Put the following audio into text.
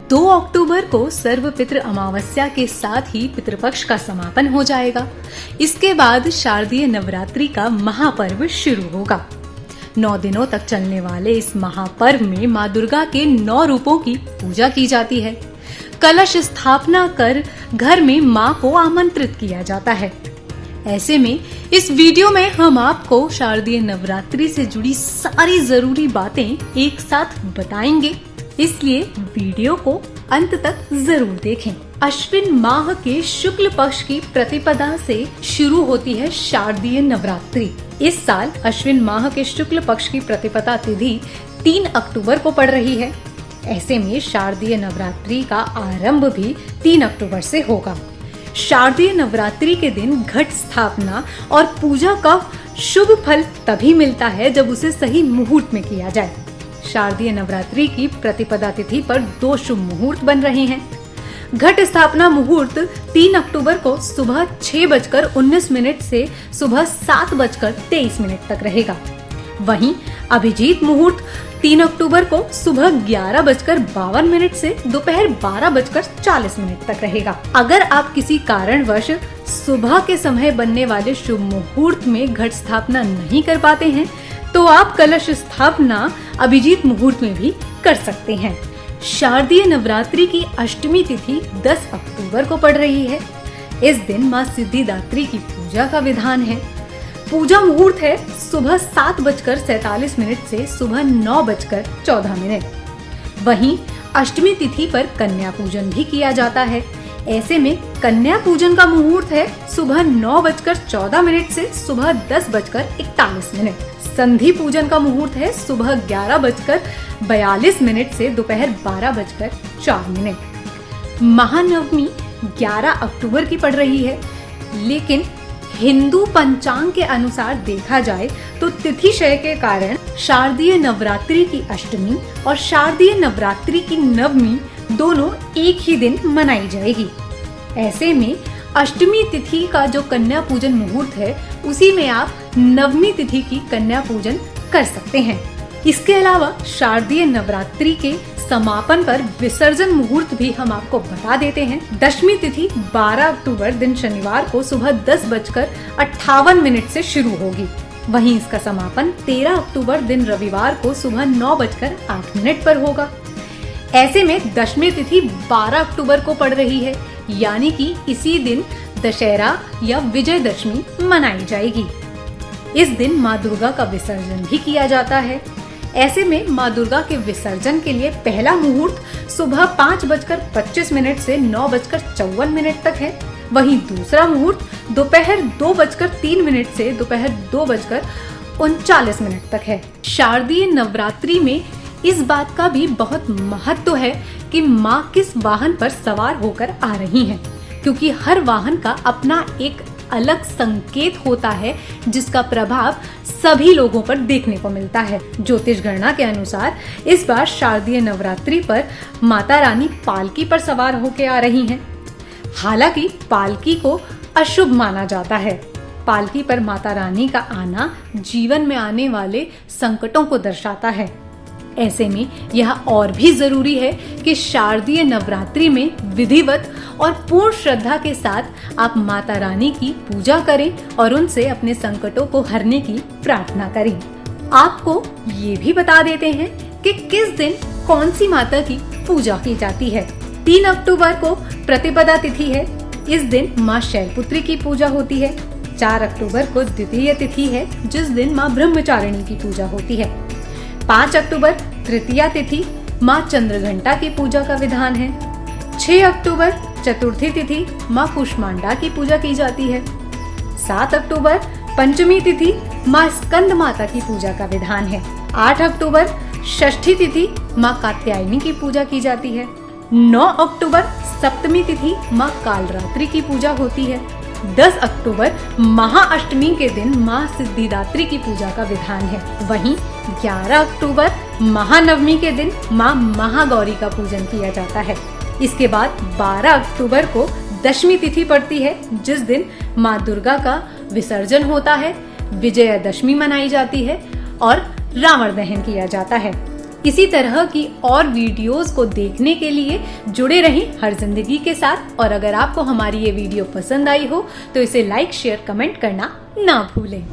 2 अक्टूबर को सर्वपितृ अमावस्या के साथ ही पितृपक्ष का समापन हो जाएगा। इसके बाद शारदीय नवरात्रि का महापर्व शुरू होगा। 9 दिनों तक चलने वाले इस महापर्व में माँ दुर्गा के 9 रूपों की पूजा की जाती है। कलश स्थापना कर घर में माँ को आमंत्रित किया जाता है। ऐसे में इस वीडियो में हम आपको शारदीय नवरात्रि से जुड़ी सारी जरूरी बातें एक साथ बताएंगे, इसलिए वीडियो को अंत तक जरूर देखें। अश्विन माह के शुक्ल पक्ष की प्रतिपदा से शुरू होती है शारदीय नवरात्रि। इस साल अश्विन माह के शुक्ल पक्ष की प्रतिपदा तिथि 3 अक्टूबर को पड़ रही है। ऐसे में शारदीय नवरात्रि का आरंभ भी 3 अक्टूबर से होगा। शारदीय नवरात्रि के दिन घट स्थापना और पूजा का शुभ फल तभी मिलता है जब उसे सही मुहूर्त में किया जाए। शारदीय नवरात्रि की प्रतिपदा तिथि पर 2 शुभ मुहूर्त बन रहे हैं। घट स्थापना मुहूर्त 3 अक्टूबर को सुबह 6:19 से सुबह 7:23 तक रहेगा। वहीं अभिजीत मुहूर्त 3 अक्टूबर को सुबह 11:52 से दोपहर 12:40 तक रहेगा। अगर आप किसी कारणवश सुबह के समय बनने वाले शुभ मुहूर्त में घट स्थापना नहीं कर पाते हैं, तो आप कलश स्थापना अभिजीत मुहूर्त में भी कर सकते हैं। शारदीय नवरात्रि की अष्टमी तिथि 10 अक्टूबर को पड़ रही है। इस दिन माँ सिद्धिदात्री की पूजा का विधान है। पूजा मुहूर्त है सुबह 7:47 से सुबह 9:14। वहीं अष्टमी तिथि पर कन्या पूजन भी किया जाता है। ऐसे में कन्या पूजन का मुहूर्त है सुबह 9:14 से सुबह 10:41। संधि पूजन का मुहूर्त है सुबह 11:42 से दोपहर 12:04। महानवमी 11 अक्टूबर की पड़ रही है, लेकिन हिंदू पंचांग के अनुसार देखा जाए तो तिथि क्षय के कारण शारदीय नवरात्रि की अष्टमी और शारदीय नवरात्रि की नवमी दोनों एक ही दिन मनाई जाएगी। ऐसे में अष्टमी तिथि का जो कन्या पूजन मुहूर्त है, उसी में आप नवमी तिथि की कन्या पूजन कर सकते हैं। इसके अलावा शारदीय नवरात्रि के समापन पर विसर्जन मुहूर्त भी हम आपको बता देते हैं। दशमी तिथि 12 अक्टूबर दिन शनिवार को सुबह 10:58 से शुरू होगी। वहीं इसका समापन 13 अक्टूबर दिन रविवार को सुबह 9:08 पर होगा। ऐसे में दशमी तिथि 12 अक्टूबर को पड़ रही है, यानी कि इसी दिन दशहरा या विजयदशमी मनाई जाएगी। इस दिन माँ दुर्गा का विसर्जन भी किया जाता है। ऐसे में माँ दुर्गा के विसर्जन के लिए पहला मुहूर्त सुबह 5:25 से 9:54 तक है। वहीं दूसरा मुहूर्त दोपहर 2:03 से दोपहर 2:39 तक है। शारदीय नवरात्रि में इस बात का भी बहुत महत्व है कि माँ किस वाहन पर सवार होकर आ रही हैं, क्योंकि हर वाहन का अपना एक अलग संकेत होता है जिसका प्रभाव सभी लोगों पर देखने को मिलता है। ज्योतिष गणना के अनुसार इस बार शारदीय नवरात्रि पर माता रानी पालकी पर सवार होकर आ रही हैं। हालांकि पालकी को अशुभ माना जाता है। पालकी पर माता रानी का आना जीवन में आने वाले संकटों को दर्शाता है। ऐसे में यह और भी जरूरी है कि शारदीय नवरात्रि में विधिवत और पूर्ण श्रद्धा के साथ आप माता रानी की पूजा करें और उनसे अपने संकटों को हरने की प्रार्थना करें। आपको ये भी बता देते हैं कि किस दिन कौन सी माता की पूजा की जाती है। 3 अक्टूबर को प्रतिपदा तिथि है। इस दिन माँ शैलपुत्री की पूजा होती है। 4 अक्टूबर को द्वितीय तिथि है, जिस दिन माँ ब्रह्मचारिणी की पूजा होती है। 5 अक्टूबर तृतीया तिथि माँ चंद्रघंटा की पूजा का विधान है। 6 अक्टूबर चतुर्थी तिथि माँ कुष्मांडा की पूजा की जाती है। 7 अक्टूबर पंचमी तिथि माँ स्कंद माता की पूजा का विधान है। 8 अक्टूबर षष्ठी तिथि माँ कात्यायनी की पूजा की जाती है। 9 अक्टूबर सप्तमी तिथि माँ कालरात्रि की पूजा होती है। 10 अक्टूबर महाअष्टमी के दिन माँ सिद्धिदात्री की पूजा का विधान है। वहीं 11 अक्टूबर महानवमी के दिन माँ महागौरी का पूजन किया जाता है। इसके बाद 12 अक्टूबर को दशमी तिथि पड़ती है, जिस दिन माँ दुर्गा का विसर्जन होता है, विजयादशमी मनाई जाती है और रावण दहन किया जाता है। इसी तरह की और वीडियोस को देखने के लिए जुड़े रहें हर जिंदगी के साथ। और अगर आपको हमारी ये वीडियो पसंद आई हो तो इसे लाइक, शेयर, कमेंट करना ना भूलें।